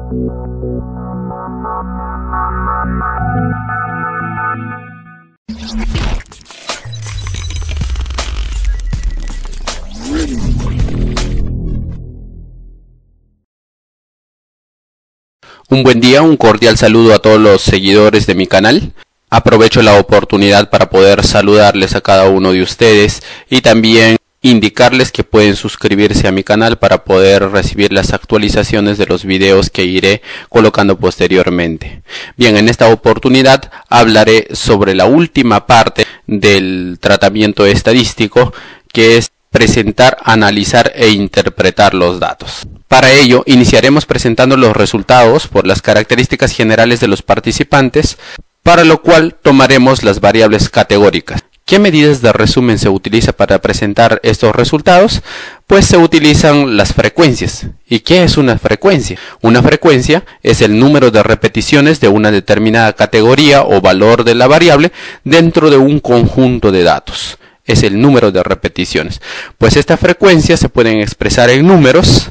Un buen día, un cordial saludo a todos los seguidores de mi canal. Aprovecho la oportunidad para poder saludarles a cada uno de ustedes y también indicarles que pueden suscribirse a mi canal para poder recibir las actualizaciones de los videos que iré colocando posteriormente. Bien, en esta oportunidad hablaré sobre la última parte del tratamiento estadístico, que es presentar, analizar e interpretar los datos. Para ello, iniciaremos presentando los resultados por las características generales de los participantes, para lo cual tomaremos las variables categóricas. ¿Qué medidas de resumen se utiliza para presentar estos resultados? Pues se utilizan las frecuencias. ¿Y qué es una frecuencia? Una frecuencia es el número de repeticiones de una determinada categoría o valor de la variable dentro de un conjunto de datos. Es el número de repeticiones. Pues estas frecuencias se pueden expresar en números.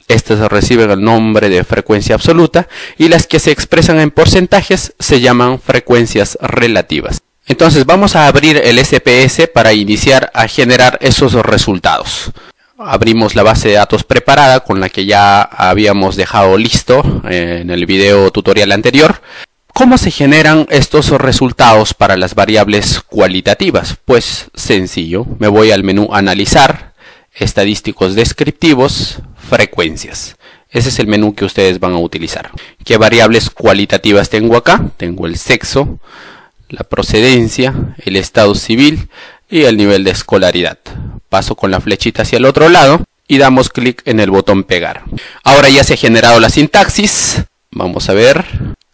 Estas reciben el nombre de frecuencia absoluta, y las que se expresan en porcentajes se llaman frecuencias relativas. Entonces vamos a abrir el SPSS para iniciar a generar esos resultados. Abrimos la base de datos preparada con la que ya habíamos dejado listo en el video tutorial anterior. ¿Cómo se generan estos resultados para las variables cualitativas? Pues sencillo, me voy al menú Analizar, Estadísticos Descriptivos, Frecuencias. Ese es el menú que ustedes van a utilizar. ¿Qué variables cualitativas tengo acá? Tengo el sexo, la procedencia, el estado civil y el nivel de escolaridad. Paso con la flechita hacia el otro lado y damos clic en el botón Pegar. Ahora ya se ha generado la sintaxis. Vamos a ver.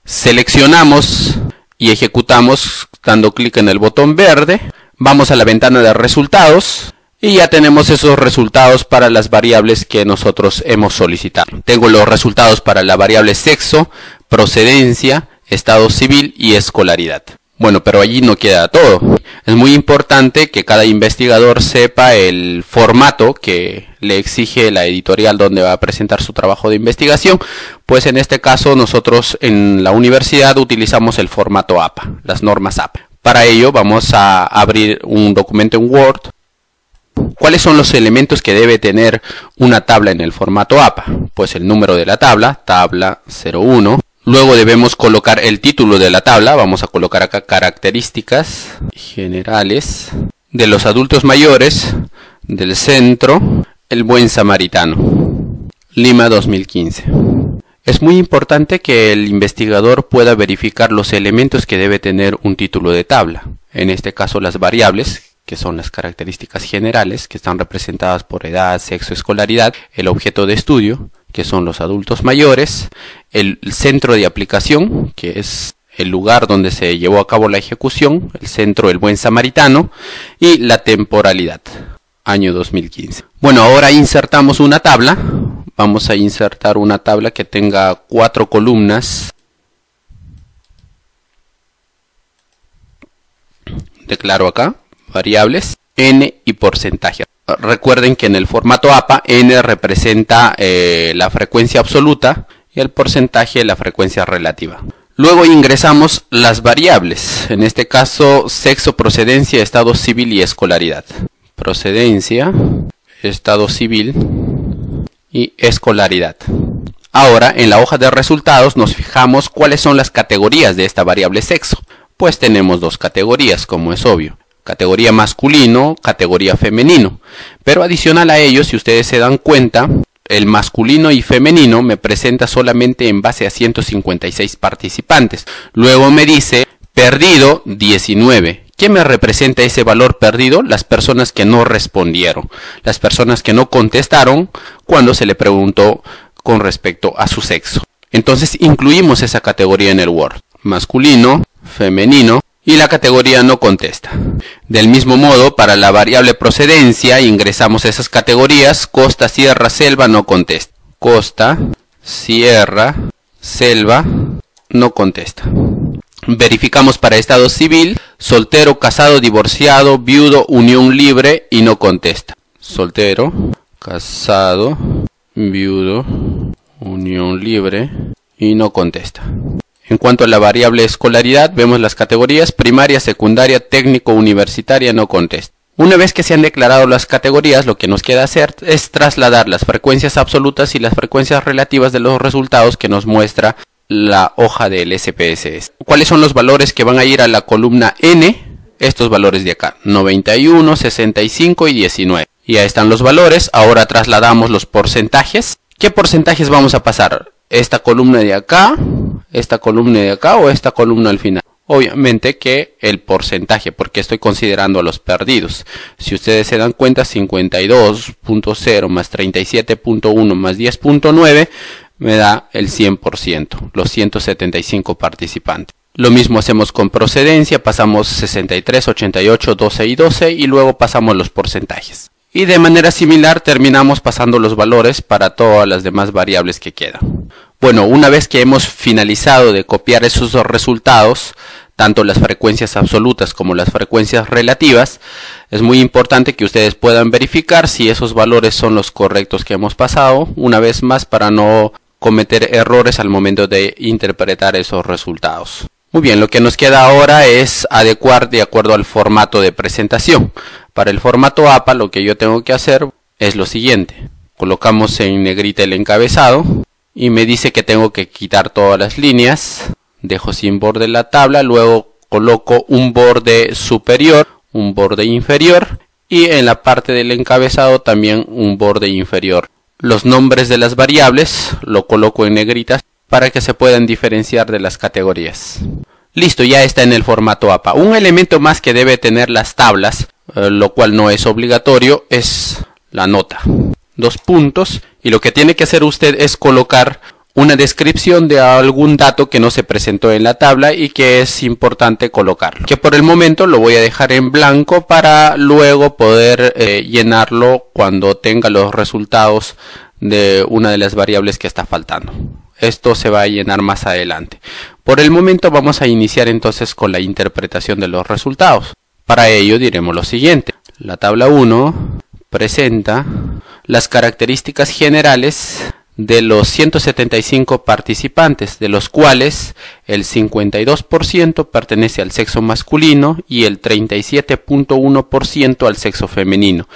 Seleccionamos y ejecutamos dando clic en el botón verde. Vamos a la ventana de resultados y ya tenemos esos resultados para las variables que nosotros hemos solicitado. Tengo los resultados para la variable sexo, procedencia, estado civil y escolaridad. Bueno, pero allí no queda todo. Es muy importante que cada investigador sepa el formato que le exige la editorial donde va a presentar su trabajo de investigación. Pues en este caso nosotros en la universidad utilizamos el formato APA, las normas APA. Para ello vamos a abrir un documento en Word. ¿Cuáles son los elementos que debe tener una tabla en el formato APA? Pues el número de la tabla, tabla 01. Luego debemos colocar el título de la tabla. Vamos a colocar acá características generales de los adultos mayores del centro El Buen Samaritano, Lima 2015. Es muy importante que el investigador pueda verificar los elementos que debe tener un título de tabla. En este caso las variables, que son las características generales, que están representadas por edad, sexo, escolaridad, el objeto de estudio, que son los adultos mayores, el centro de aplicación, que es el lugar donde se llevó a cabo la ejecución, el centro El Buen Samaritano, y la temporalidad, año 2015. Bueno, ahora insertamos una tabla. Vamos a insertar una tabla que tenga 4 columnas. Declaro acá variables, n y porcentaje. Recuerden que en el formato APA, n representa la frecuencia absoluta y el porcentaje la frecuencia relativa. Luego ingresamos las variables, en este caso sexo, procedencia, estado civil y escolaridad. Procedencia, estado civil y escolaridad. Ahora en la hoja de resultados nos fijamos cuáles son las categorías de esta variable sexo. Pues tenemos dos categorías, como es obvio. Categoría masculino, categoría femenino. Pero adicional a ello, si ustedes se dan cuenta, el masculino y femenino me presenta solamente en base a 156 participantes. Luego me dice perdido 19. ¿Qué me representa ese valor perdido? Las personas que no respondieron, las personas que no contestaron cuando se le preguntó con respecto a su sexo. Entonces incluimos esa categoría en el Word. Masculino, femenino. Y la categoría no contesta. Del mismo modo, para la variable procedencia ingresamos esas categorías. Costa, sierra, selva, no contesta. Costa, sierra, selva, no contesta. Verificamos para estado civil, soltero, casado, divorciado, viudo, unión libre y no contesta. Soltero, casado, viudo, unión libre y no contesta. En cuanto a la variable escolaridad, vemos las categorías primaria, secundaria, técnico, universitaria, no contesta. Una vez que se han declarado las categorías, lo que nos queda hacer es trasladar las frecuencias absolutas y las frecuencias relativas de los resultados que nos muestra la hoja del SPSS. ¿Cuáles son los valores que van a ir a la columna N? Estos valores de acá, 91, 65 y 19. Ya están los valores, ahora trasladamos los porcentajes. ¿Qué porcentajes vamos a pasar? ¿Esta columna de acá, esta columna de acá o esta columna al final? Obviamente que el porcentaje, porque estoy considerando a los perdidos. Si ustedes se dan cuenta, 52.0 más 37.1 más 10.9 me da el 100%, los 175 participantes. Lo mismo hacemos con procedencia, pasamos 63, 88, 12 y 12 y luego pasamos los porcentajes. Y de manera similar terminamos pasando los valores para todas las demás variables que quedan. Bueno, una vez que hemos finalizado de copiar esos resultados, tanto las frecuencias absolutas como las frecuencias relativas, es muy importante que ustedes puedan verificar si esos valores son los correctos que hemos pasado, una vez más para no cometer errores al momento de interpretar esos resultados. Muy bien, lo que nos queda ahora es adecuar de acuerdo al formato de presentación. Para el formato APA lo que yo tengo que hacer es lo siguiente. Colocamos en negrita el encabezado y me dice que tengo que quitar todas las líneas. Dejo sin borde la tabla, luego coloco un borde superior, un borde inferior y en la parte del encabezado también un borde inferior. Los nombres de las variables lo coloco en negritas para que se puedan diferenciar de las categorías. Listo, ya está en el formato APA. Un elemento más que debe tener las tablas, lo cual no es obligatorio, es la nota. 2 puntos, y lo que tiene que hacer usted es colocar una descripción de algún dato que no se presentó en la tabla y que es importante colocarlo. Que por el momento lo voy a dejar en blanco para luego poder llenarlo cuando tenga los resultados de una de las variables que está faltando. Esto se va a llenar más adelante. Por el momento vamos a iniciar entonces con la interpretación de los resultados. Para ello diremos lo siguiente. La tabla 1 presenta las características generales de los 175 participantes, de los cuales el 52% pertenece al sexo masculino y el 37.1% al sexo femenino.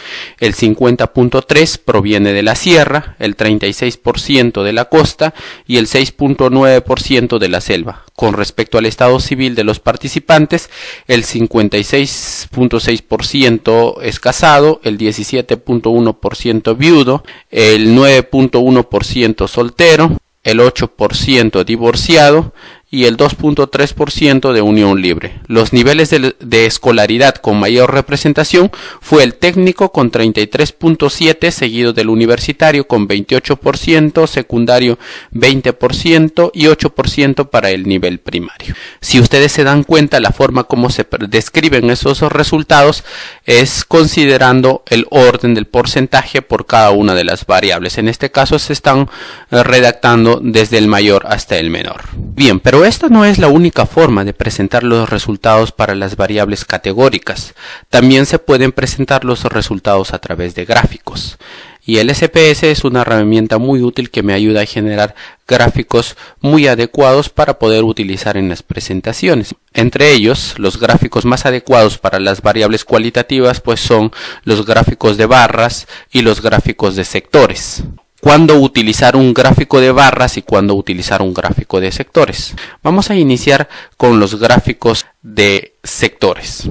El 50.3% proviene de la sierra, el 36% de la costa y el 6.9% de la selva. Con respecto al estado civil de los participantes, el 56.6% es casado, el 17.1% viudo, el 9.1% soltero, el 8% divorciado y el 2.3% de unión libre. Los niveles de escolaridad con mayor representación fue el técnico con 33.7%, seguido del universitario con 28%, secundario 20% y 8% para el nivel primario. Si ustedes se dan cuenta, la forma como se describen esos resultados es considerando el orden del porcentaje por cada una de las variables. En este caso se están redactando desde el mayor hasta el menor. Bien, pero esta no es la única forma de presentar los resultados para las variables categóricas. También se pueden presentar los resultados a través de gráficos. Y el SPS es una herramienta muy útil que me ayuda a generar gráficos muy adecuados para poder utilizar en las presentaciones. Entre ellos, los gráficos más adecuados para las variables cualitativas pues son los gráficos de barras y los gráficos de sectores. ¿Cuándo utilizar un gráfico de barras y cuándo utilizar un gráfico de sectores? Vamos a iniciar con los gráficos de sectores.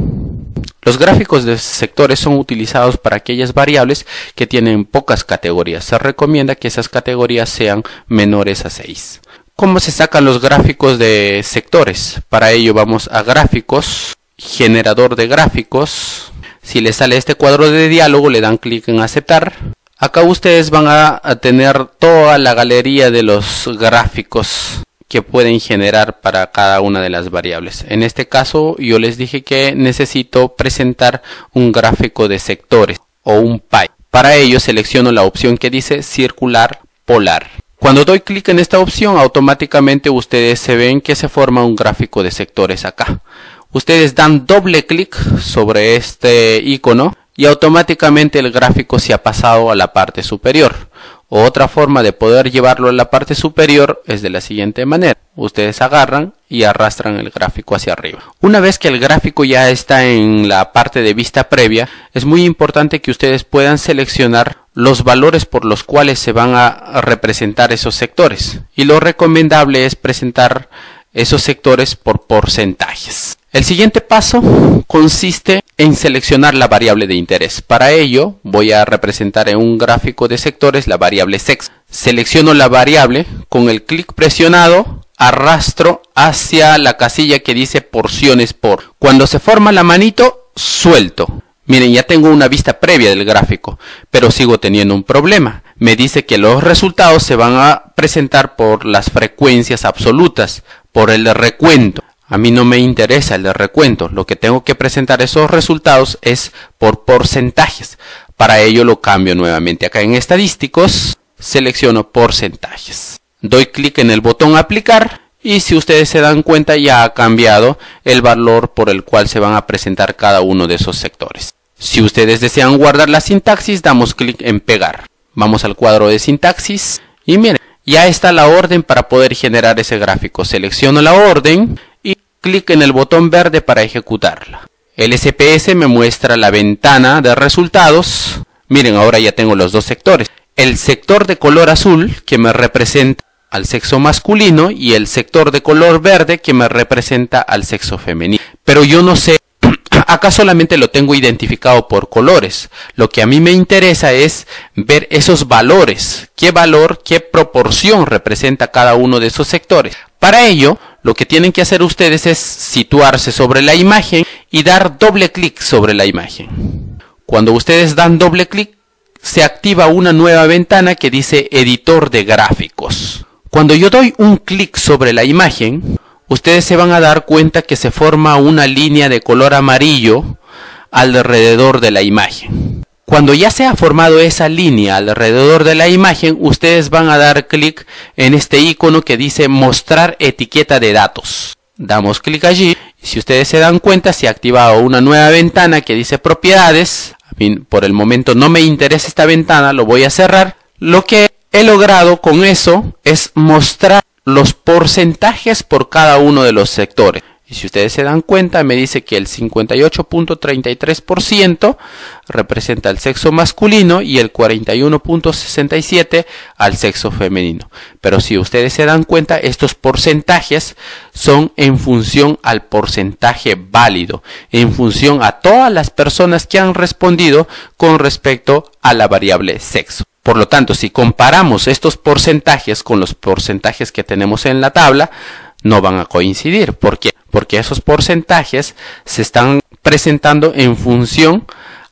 Los gráficos de sectores son utilizados para aquellas variables que tienen pocas categorías. Se recomienda que esas categorías sean menores a 6. ¿Cómo se sacan los gráficos de sectores? Para ello vamos a gráficos, generador de gráficos. Si les sale este cuadro de diálogo, le dan clic en aceptar. Acá ustedes van a tener toda la galería de los gráficos que pueden generar para cada una de las variables. En este caso yo les dije que necesito presentar un gráfico de sectores o un pie. Para ello selecciono la opción que dice circular polar. Cuando doy clic en esta opción, automáticamente ustedes se ven que se forma un gráfico de sectores acá. Ustedes dan doble clic sobre este icono y automáticamente el gráfico se ha pasado a la parte superior. Otra forma de poder llevarlo a la parte superior es de la siguiente manera. Ustedes agarran y arrastran el gráfico hacia arriba. Una vez que el gráfico ya está en la parte de vista previa, es muy importante que ustedes puedan seleccionar los valores por los cuales se van a representar esos sectores. Y lo recomendable es presentar esos sectores por porcentajes. El siguiente paso consiste en seleccionar la variable de interés. Para ello voy a representar en un gráfico de sectores la variable sexo. Selecciono la variable, con el clic presionado arrastro hacia la casilla que dice porciones por. Cuando se forma la manito, suelto. Miren, ya tengo una vista previa del gráfico, pero sigo teniendo un problema. Me dice que los resultados se van a presentar por las frecuencias absolutas, por el recuento. A mí no me interesa el de recuento, lo que tengo que presentar esos resultados es por porcentajes. Para ello lo cambio nuevamente. Acá en estadísticos selecciono porcentajes. Doy clic en el botón aplicar y si ustedes se dan cuenta ya ha cambiado el valor por el cual se van a presentar cada uno de esos sectores. Si ustedes desean guardar la sintaxis, damos clic en pegar. Vamos al cuadro de sintaxis y miren, ya está la orden para poder generar ese gráfico. Selecciono la orden y clic en el botón verde para ejecutarla. El SPS me muestra la ventana de resultados. Miren, ahora ya tengo los dos sectores. El sector de color azul que me representa al sexo masculino y el sector de color verde que me representa al sexo femenino. Pero yo no sé, acá solamente lo tengo identificado por colores. Lo que a mí me interesa es ver esos valores. ¿Qué valor, qué proporción representa cada uno de esos sectores? Para ello, lo que tienen que hacer ustedes es situarse sobre la imagen y dar doble clic sobre la imagen. Cuando ustedes dan doble clic, se activa una nueva ventana que dice editor de gráficos. Cuando yo doy un clic sobre la imagen, ustedes se van a dar cuenta que se forma una línea de color amarillo alrededor de la imagen. Cuando ya se ha formado esa línea alrededor de la imagen, ustedes van a dar clic en este icono que dice mostrar etiqueta de datos. Damos clic allí y si ustedes se dan cuenta se ha activado una nueva ventana que dice propiedades. A mí por el momento no me interesa esta ventana, lo voy a cerrar. Lo que he logrado con eso es mostrar los porcentajes por cada uno de los sectores. Y si ustedes se dan cuenta, me dice que el 58.33% representa al sexo masculino y el 41.67% al sexo femenino. Pero si ustedes se dan cuenta, estos porcentajes son en función al porcentaje válido, en función a todas las personas que han respondido con respecto a la variable sexo. Por lo tanto, si comparamos estos porcentajes con los porcentajes que tenemos en la tabla, no van a coincidir. ¿Por qué? Porque esos porcentajes se están presentando en función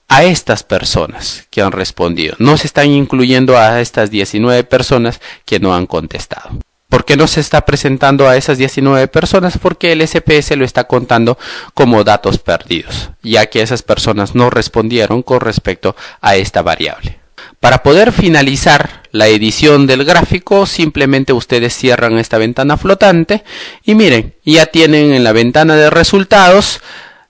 a estas personas que han respondido. No se están incluyendo a estas 19 personas que no han contestado. ¿Por qué no se está presentando a esas 19 personas? Porque el SPS lo está contando como datos perdidos, ya que esas personas no respondieron con respecto a esta variable. Para poder finalizar la edición del gráfico, simplemente ustedes cierran esta ventana flotante y miren, ya tienen en la ventana de resultados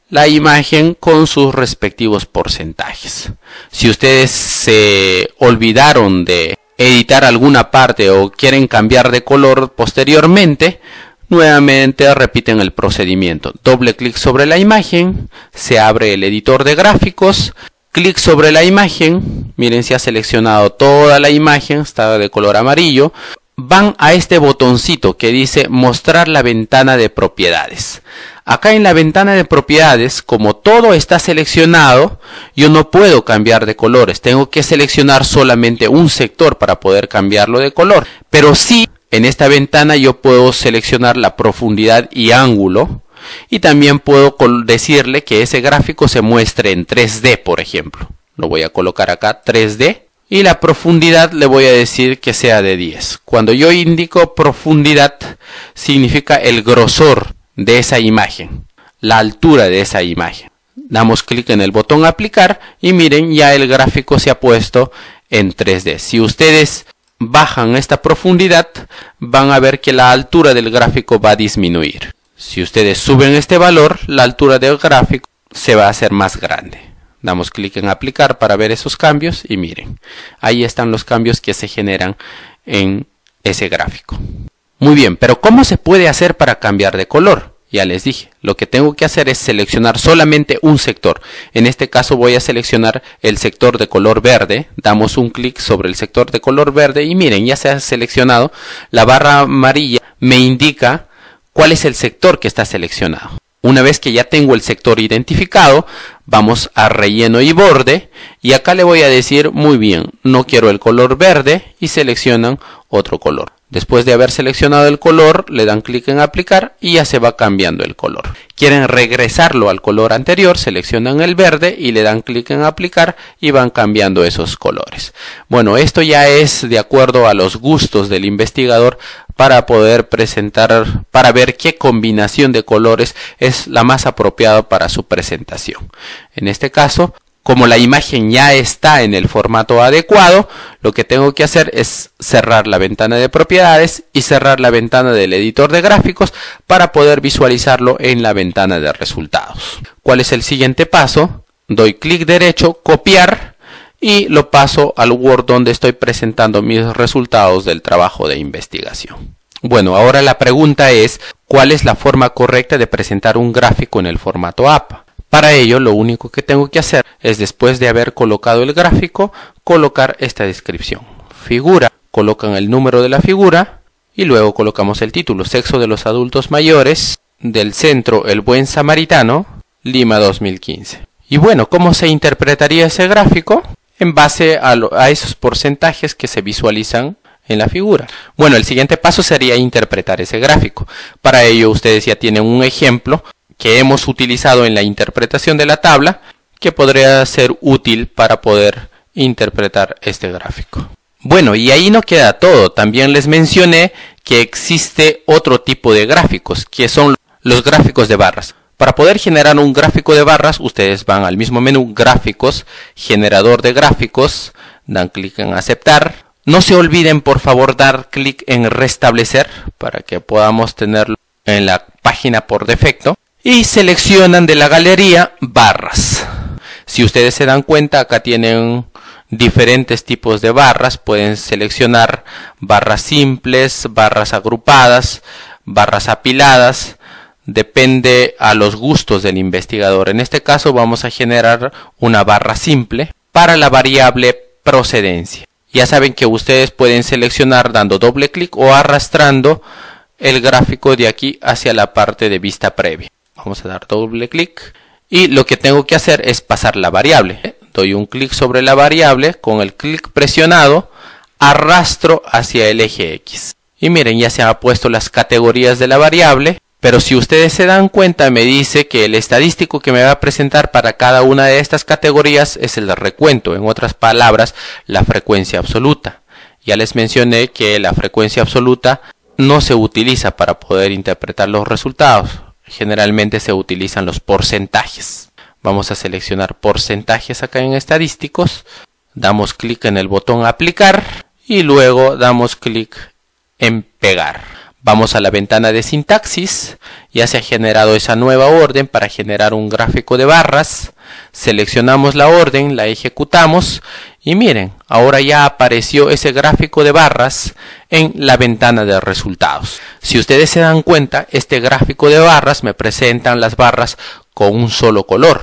la imagen con sus respectivos porcentajes. Si ustedes se olvidaron de editar alguna parte o quieren cambiar de color posteriormente, nuevamente repiten el procedimiento. Doble clic sobre la imagen, se abre el editor de gráficos. Clic sobre la imagen, miren, se ha seleccionado toda la imagen, está de color amarillo. Van a este botoncito que dice mostrar la ventana de propiedades. Acá en la ventana de propiedades, como todo está seleccionado, yo no puedo cambiar de colores. Tengo que seleccionar solamente un sector para poder cambiarlo de color. Pero sí, en esta ventana yo puedo seleccionar la profundidad y ángulo. Y también puedo decirle que ese gráfico se muestre en 3D, por ejemplo. Lo voy a colocar acá, 3D. Y la profundidad le voy a decir que sea de 10. Cuando yo indico profundidad, significa el grosor de esa imagen, la altura de esa imagen. Damos clic en el botón aplicar y miren, ya el gráfico se ha puesto en 3D. Si ustedes bajan esta profundidad, van a ver que la altura del gráfico va a disminuir. Si ustedes suben este valor, la altura del gráfico se va a hacer más grande. Damos clic en aplicar para ver esos cambios y miren, ahí están los cambios que se generan en ese gráfico. Muy bien, pero ¿cómo se puede hacer para cambiar de color? Ya les dije, lo que tengo que hacer es seleccionar solamente un sector. En este caso voy a seleccionar el sector de color verde. Damos un clic sobre el sector de color verde y miren, ya se ha seleccionado. La barra amarilla me indica cuál es el sector que está seleccionado. Una vez que ya tengo el sector identificado, vamos a relleno y borde y acá le voy a decir, muy bien, no quiero el color verde y seleccionan otro color. Después de haber seleccionado el color, le dan clic en aplicar y ya se va cambiando el color. Quieren regresarlo al color anterior, seleccionan el verde y le dan clic en aplicar y van cambiando esos colores. Bueno, esto ya es de acuerdo a los gustos del investigador para poder presentar, para ver qué combinación de colores es la más apropiada para su presentación. En este caso, como la imagen ya está en el formato adecuado, lo que tengo que hacer es cerrar la ventana de propiedades y cerrar la ventana del editor de gráficos para poder visualizarlo en la ventana de resultados. ¿Cuál es el siguiente paso? Doy clic derecho, copiar y lo paso al Word donde estoy presentando mis resultados del trabajo de investigación. Bueno, ahora la pregunta es, ¿cuál es la forma correcta de presentar un gráfico en el formato APA? Para ello, lo único que tengo que hacer es, después de haber colocado el gráfico, colocar esta descripción. Figura, colocan el número de la figura y luego colocamos el título. Sexo de los adultos mayores, del centro El Buen Samaritano, Lima 2015. Y bueno, ¿cómo se interpretaría ese gráfico? En base a esos porcentajes que se visualizan en la figura. Bueno, el siguiente paso sería interpretar ese gráfico. Para ello, ustedes ya tienen un ejemplo que hemos utilizado en la interpretación de la tabla, que podría ser útil para poder interpretar este gráfico. Bueno, y ahí no queda todo. También les mencioné que existe otro tipo de gráficos, que son los gráficos de barras. Para poder generar un gráfico de barras, ustedes van al mismo menú, Gráficos, Generador de Gráficos, dan clic en Aceptar. No se olviden, por favor, dar clic en Restablecer para que podamos tenerlo en la página por defecto. Y seleccionan de la galería barras. Si ustedes se dan cuenta, acá tienen diferentes tipos de barras. Pueden seleccionar barras simples, barras agrupadas, barras apiladas. Depende a los gustos del investigador. En este caso vamos a generar una barra simple para la variable procedencia. Ya saben que ustedes pueden seleccionar dando doble clic o arrastrando el gráfico de aquí hacia la parte de vista previa. Vamos a dar doble clic y lo que tengo que hacer es pasar la variable. Doy un clic sobre la variable, con el clic presionado arrastro hacia el eje X. Y miren, ya se han puesto las categorías de la variable, pero si ustedes se dan cuenta me dice que el estadístico que me va a presentar para cada una de estas categorías es el recuento, en otras palabras, la frecuencia absoluta. Ya les mencioné que la frecuencia absoluta no se utiliza para poder interpretar los resultados. Generalmente se utilizan los porcentajes. Vamos a seleccionar porcentajes acá en estadísticos. Damos clic en el botón aplicar y luego damos clic en pegar. Vamos a la ventana de sintaxis. Ya se ha generado esa nueva orden para generar un gráfico de barras. Seleccionamos la orden, la ejecutamos y miren, ahora ya apareció ese gráfico de barras en la ventana de resultados. Si ustedes se dan cuenta, este gráfico de barras me presentan las barras con un solo color.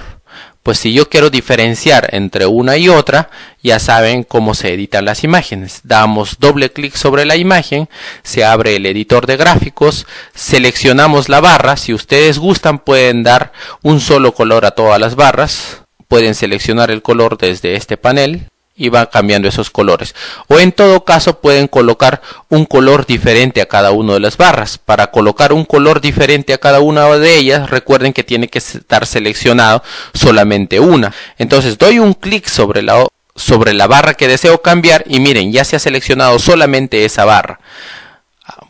Pues si yo quiero diferenciar entre una y otra, ya saben cómo se editan las imágenes. Damos doble clic sobre la imagen, se abre el editor de gráficos, seleccionamos la barra. Si ustedes gustan pueden dar un solo color a todas las barras. Pueden seleccionar el color desde este panel y van cambiando esos colores. O en todo caso pueden colocar un color diferente a cada una de las barras. Para colocar un color diferente a cada una de ellas, recuerden que tiene que estar seleccionado solamente una. Entonces doy un clic sobre la barra que deseo cambiar y miren, ya se ha seleccionado solamente esa barra.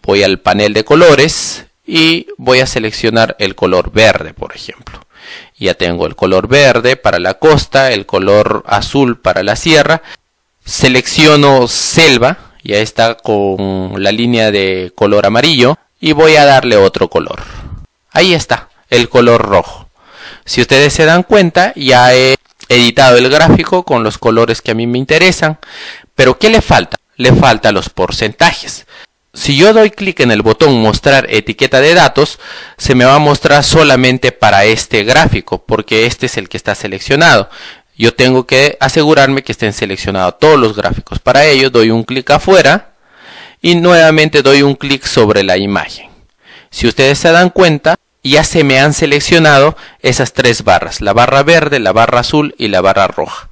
Voy al panel de colores y voy a seleccionar el color verde, por ejemplo. Ya tengo el color verde para la costa, el color azul para la sierra. Selecciono selva, ya está con la línea de color amarillo y voy a darle otro color. Ahí está, el color rojo. Si ustedes se dan cuenta, ya he editado el gráfico con los colores que a mí me interesan, pero ¿qué le falta? Le faltan los porcentajes. Si yo doy clic en el botón mostrar etiqueta de datos, se me va a mostrar solamente para este gráfico, porque este es el que está seleccionado. Yo tengo que asegurarme que estén seleccionados todos los gráficos. Para ello doy un clic afuera y nuevamente doy un clic sobre la imagen. Si ustedes se dan cuenta, ya se me han seleccionado esas tres barras, la barra verde, la barra azul y la barra roja.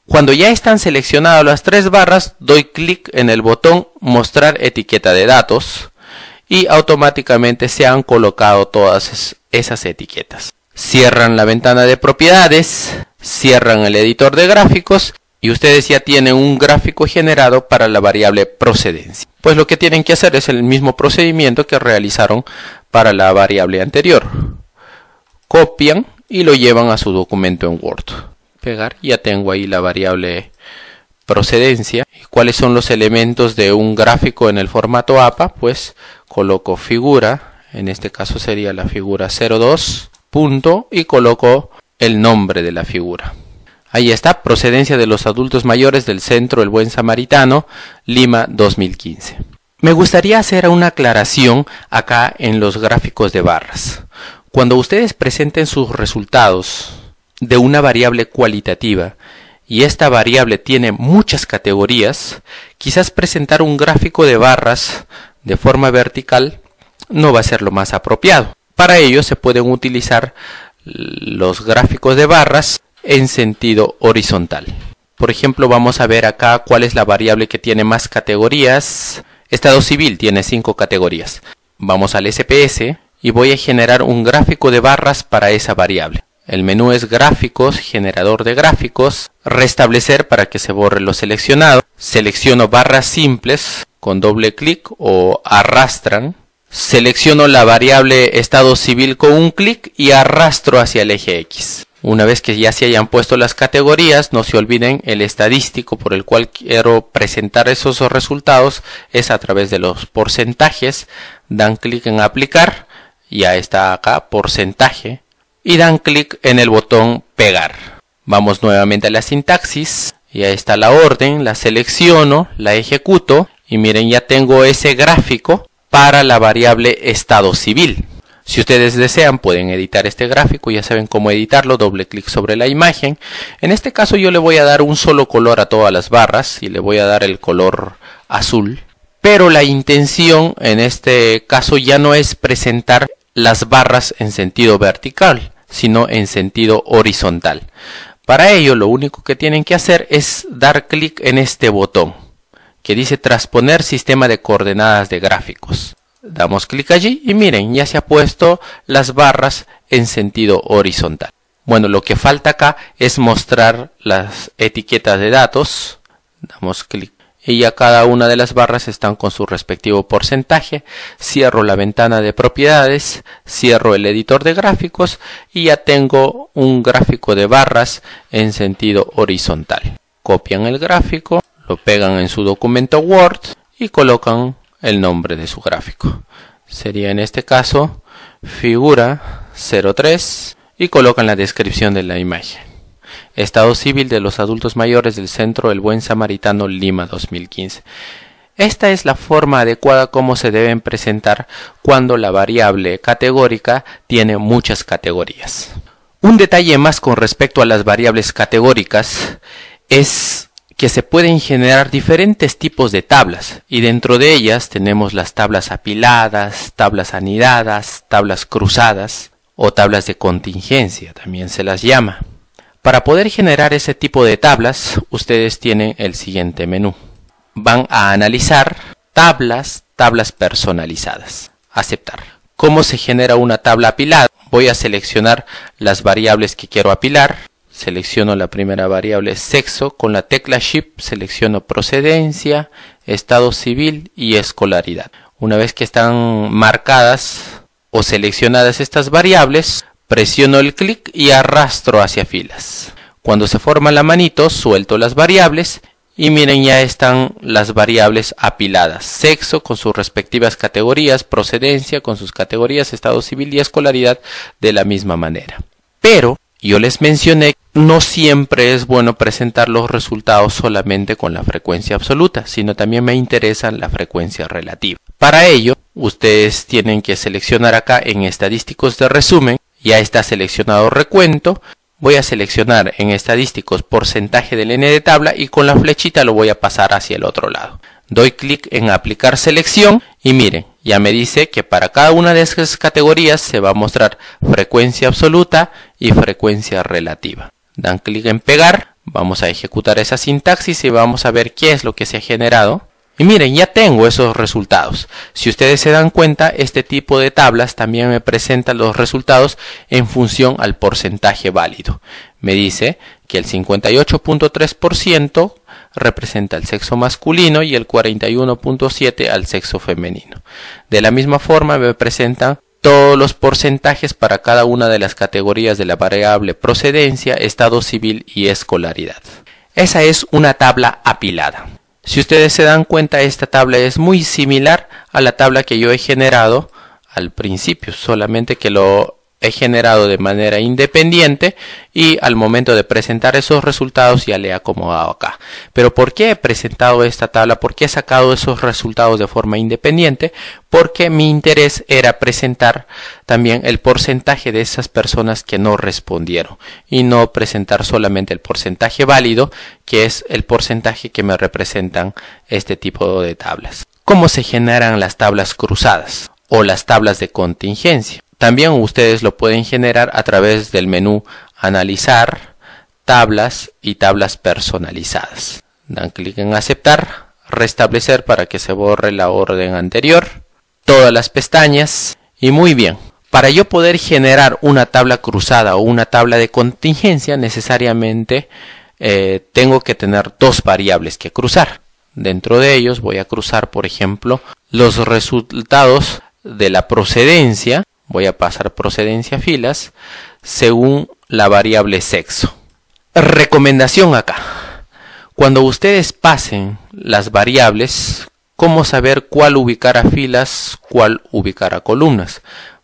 Cuando ya están seleccionadas las tres barras, doy clic en el botón mostrar etiqueta de datos y automáticamente se han colocado todas esas etiquetas. Cierran la ventana de propiedades, cierran el editor de gráficos y ustedes ya tienen un gráfico generado para la variable procedencia. Pues lo que tienen que hacer es el mismo procedimiento que realizaron para la variable anterior. Copian y lo llevan a su documento en Word. Pegar, ya tengo ahí la variable procedencia. ¿Y cuáles son los elementos de un gráfico en el formato APA? Pues coloco figura, en este caso sería la figura 02, punto, y coloco el nombre de la figura. Ahí está, procedencia de los adultos mayores del Centro El Buen Samaritano, Lima 2015. Me gustaría hacer una aclaración acá en los gráficos de barras. Cuando ustedes presenten sus resultados de una variable cualitativa y esta variable tiene muchas categorías, quizás presentar un gráfico de barras de forma vertical no va a ser lo más apropiado. Para ello se pueden utilizar los gráficos de barras en sentido horizontal. Por ejemplo, vamos a ver acá cuál es la variable que tiene más categorías. Estado civil tiene 5 categorías. Vamos al SPS y voy a generar un gráfico de barras para esa variable. El menú es gráficos, generador de gráficos, restablecer para que se borre lo seleccionado. Selecciono barras simples con doble clic o arrastran. Selecciono la variable estado civil con un clic y arrastro hacia el eje X. Una vez que ya se hayan puesto las categorías, no se olviden el estadístico por el cual quiero presentar esos resultados es a través de los porcentajes. Dan clic en aplicar, ya está acá porcentaje, y dan clic en el botón pegar. Vamos nuevamente a la sintaxis, ya está la orden, la selecciono, la ejecuto y miren, ya tengo ese gráfico para la variable estado civil. Si ustedes desean pueden editar este gráfico, ya saben cómo editarlo, doble clic sobre la imagen. En este caso yo le voy a dar un solo color a todas las barras y le voy a dar el color azul. Pero la intención en este caso ya no es presentar las barras en sentido vertical, sino en sentido horizontal. Para ello lo único que tienen que hacer es dar clic en este botón que dice transponer sistema de coordenadas de gráficos. Damos clic allí y miren, ya se ha puesto las barras en sentido horizontal. Bueno, lo que falta acá es mostrar las etiquetas de datos. Damos clic y ya cada una de las barras están con su respectivo porcentaje. Cierro la ventana de propiedades, cierro el editor de gráficos y ya tengo un gráfico de barras en sentido horizontal. Copian el gráfico, lo pegan en su documento Word y colocan el nombre de su gráfico. Sería en este caso figura 03 y colocan la descripción de la imagen. Estado civil de los adultos mayores del Centro El Buen Samaritano, Lima 2015. Esta es la forma adecuada como se deben presentar cuando la variable categórica tiene muchas categorías. Un detalle más con respecto a las variables categóricas es que se pueden generar diferentes tipos de tablas y dentro de ellas tenemos las tablas apiladas, tablas anidadas, tablas cruzadas o tablas de contingencia, también se las llama. Para poder generar ese tipo de tablas, ustedes tienen el siguiente menú. Van a analizar tablas personalizadas. Aceptar. ¿Cómo se genera una tabla apilada? Voy a seleccionar las variables que quiero apilar. Selecciono la primera variable sexo, con la tecla Shift selecciono procedencia, estado civil y escolaridad. Una vez que están marcadas o seleccionadas estas variables, presiono el clic y arrastro hacia filas. Cuando se forma la manito, suelto las variables y miren, ya están las variables apiladas. Sexo con sus respectivas categorías, procedencia con sus categorías, estado civil y escolaridad de la misma manera. Pero yo les mencioné no siempre es bueno presentar los resultados solamente con la frecuencia absoluta, sino también me interesa la frecuencia relativa. Para ello, ustedes tienen que seleccionar acá en estadísticos de resumen, ya está seleccionado recuento. Voy a seleccionar en estadísticos porcentaje del n de tabla y con la flechita lo voy a pasar hacia el otro lado. Doy clic en aplicar selección y miren, ya me dice que para cada una de esas categorías se va a mostrar frecuencia absoluta y frecuencia relativa. Dan clic en pegar, vamos a ejecutar esa sintaxis y vamos a ver qué es lo que se ha generado. Y miren, ya tengo esos resultados. Si ustedes se dan cuenta, este tipo de tablas también me presentan los resultados en función al porcentaje válido. Me dice que el 58.3% representa al sexo masculino y el 41.7% al sexo femenino. De la misma forma me presentan todos los porcentajes para cada una de las categorías de la variable procedencia, estado civil y escolaridad. Esa es una tabla apilada. Si ustedes se dan cuenta, esta tabla es muy similar a la tabla que yo he generado al principio, solamente que lo he generado de manera independiente y al momento de presentar esos resultados ya le he acomodado acá. Pero ¿por qué he presentado esta tabla? ¿Por qué he sacado esos resultados de forma independiente? Porque mi interés era presentar también el porcentaje de esas personas que no respondieron y no presentar solamente el porcentaje válido, que es el porcentaje que me representan este tipo de tablas. ¿Cómo se generan las tablas cruzadas o las tablas de contingencia? También ustedes lo pueden generar a través del menú Analizar, Tablas y Tablas personalizadas. Dan clic en Aceptar, Restablecer para que se borre la orden anterior, todas las pestañas y muy bien. Para yo poder generar una tabla cruzada o una tabla de contingencia necesariamente tengo que tener dos variables que cruzar. Dentro de ellos voy a cruzar, por ejemplo, los resultados de la procedencia. Voy a pasar procedencia a filas según la variable sexo. Recomendación acá. Cuando ustedes pasen las variables, ¿cómo saber cuál ubicar a filas, cuál ubicar a columnas?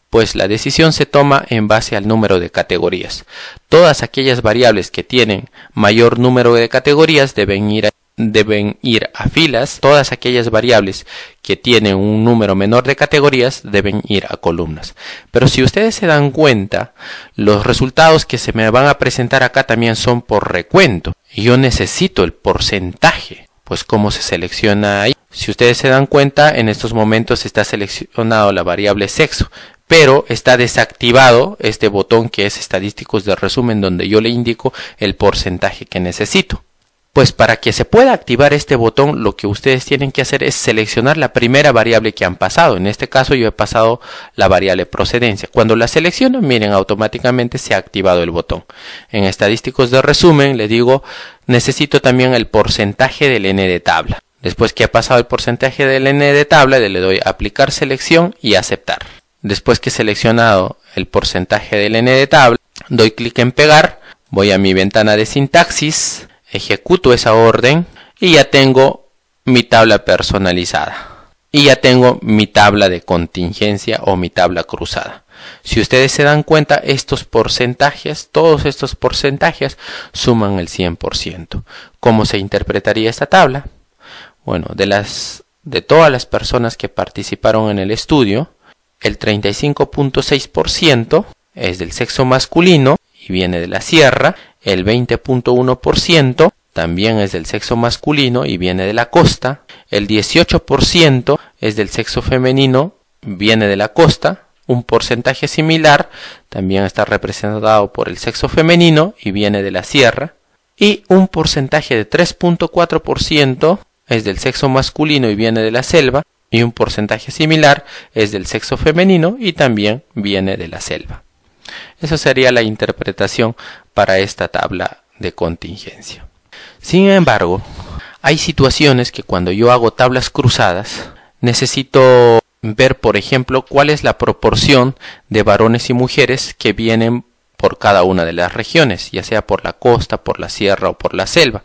Pues la decisión se toma en base al número de categorías. Todas aquellas variables que tienen mayor número de categorías deben ir a filas. Todas aquellas variables que tienen un número menor de categorías deben ir a columnas. Pero si ustedes se dan cuenta, los resultados que se me van a presentar acá también son por recuento. Y yo necesito el porcentaje. Pues ¿cómo se selecciona ahí? Si ustedes se dan cuenta, en estos momentos está seleccionado la variable sexo, pero está desactivado este botón que es estadísticos de resumen, donde yo le indico el porcentaje que necesito. Pues para que se pueda activar este botón, lo que ustedes tienen que hacer es seleccionar la primera variable que han pasado. En este caso yo he pasado la variable procedencia. Cuando la selecciono, miren, automáticamente se ha activado el botón. En estadísticos de resumen le digo, necesito también el porcentaje del n de tabla. Después que ha pasado el porcentaje del n de tabla, le doy a aplicar selección y aceptar. Después que he seleccionado el porcentaje del n de tabla, doy clic en pegar, voy a mi ventana de sintaxis, ejecuto esa orden y ya tengo mi tabla personalizada. Y ya tengo mi tabla de contingencia o mi tabla cruzada. Si ustedes se dan cuenta, estos porcentajes, todos estos porcentajes suman el 100%. ¿Cómo se interpretaría esta tabla? Bueno, de todas las personas que participaron en el estudio, el 35.6% es del sexo masculino y viene de la sierra. El 20.1% también es del sexo masculino y viene de la costa. El 18% es del sexo femenino, viene de la costa. Un porcentaje similar también está representado por el sexo femenino y viene de la sierra. Y un porcentaje de 3.4% es del sexo masculino y viene de la selva. Y un porcentaje similar es del sexo femenino y también viene de la selva. Esa sería la interpretación para esta tabla de contingencia. Sin embargo, hay situaciones que cuando yo hago tablas cruzadas, necesito ver, por ejemplo, cuál es la proporción de varones y mujeres que vienen por cada una de las regiones, ya sea por la costa, por la sierra o por la selva.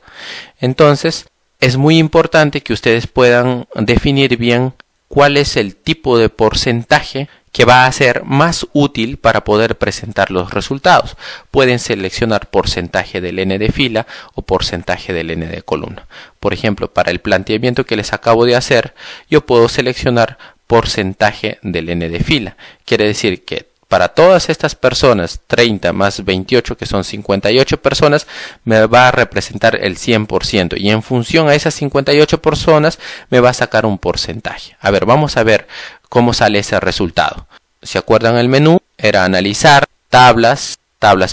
Entonces, es muy importante que ustedes puedan definir bien cuál es el tipo de porcentaje que va a ser más útil para poder presentar los resultados. Pueden seleccionar porcentaje del n de fila o porcentaje del n de columna. Por ejemplo, para el planteamiento que les acabo de hacer, yo puedo seleccionar porcentaje del n de fila. Quiere decir que para todas estas personas, 30 más 28, que son 58 personas, me va a representar el 100%. Y en función a esas 58 personas, me va a sacar un porcentaje. A ver, vamos a ver cómo sale ese resultado. ¿Se acuerdan el menú? Era analizar, tablas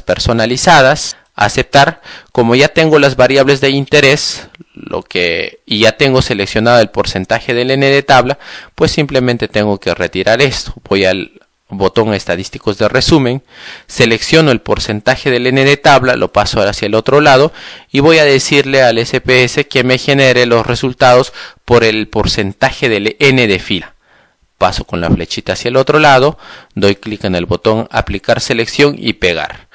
personalizadas, aceptar. Como ya tengo las variables de interés, y ya tengo seleccionado el porcentaje del n de tabla, pues simplemente tengo que retirar esto. Voy al botón estadísticos de resumen, selecciono el porcentaje del n de tabla, lo paso hacia el otro lado y voy a decirle al SPS que me genere los resultados por el porcentaje del n de fila. Paso con la flechita hacia el otro lado, doy clic en el botón aplicar selección y pegar.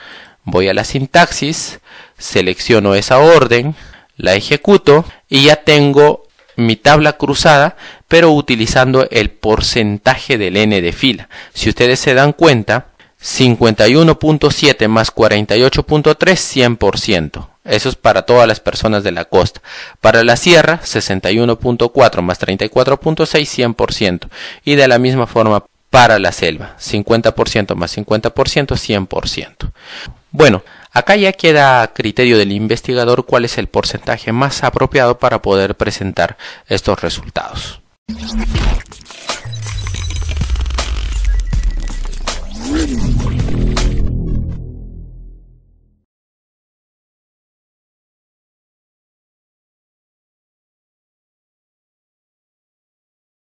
Voy a la sintaxis, selecciono esa orden, la ejecuto y ya tengo mi tabla cruzada, pero utilizando el porcentaje del n de fila. Si ustedes se dan cuenta, 51.7 más 48.3, 100%. Eso es para todas las personas de la costa. Para la sierra, 61.4 más 34.6, 100%. Y de la misma forma para la selva, 50% más 50%, 100%. Bueno, acá ya queda a criterio del investigador cuál es el porcentaje más apropiado para poder presentar estos resultados.